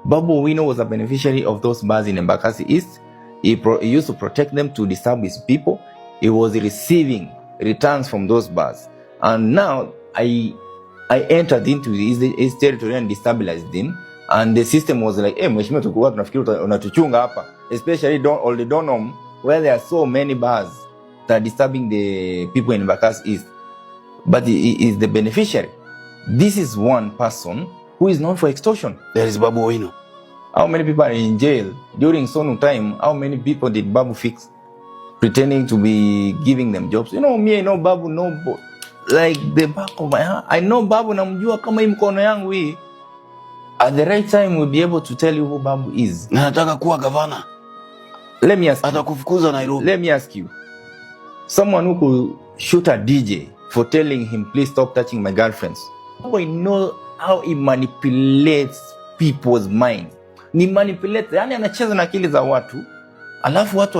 Babu Owino was a beneficiary of those bars in Embakasi East. He used to protect them to disturb his people. He was receiving returns from those bars. And now I entered into his territory and destabilized him. And the system was like, hey, mheshimiwa tukua tunafikiri unatuchunga hapa. Especially on the Donholm, where there are so many bars that are disturbing the people in Embakasi East. But he is the beneficiary. This is one person who is known for extortion. There is Babu Owino. How many people are in jail? During Sonu time, how many people did Babu fix? Pretending to be giving them jobs. You know, me, I know Babu, like the back of my hand. I know Babu namjua kama hii mkono yangu hii. At the right time, we'll be able to tell you who Babu is. Na nataka kuwa gavana. Let me ask you. Atakufukuza Nairobi. Let me ask you. Someone who could shoot a DJ for telling him, please stop touching my girlfriends. I know how he manipulates people's minds. Ni manipulate, yani anacheza na akili za watu, alafu watu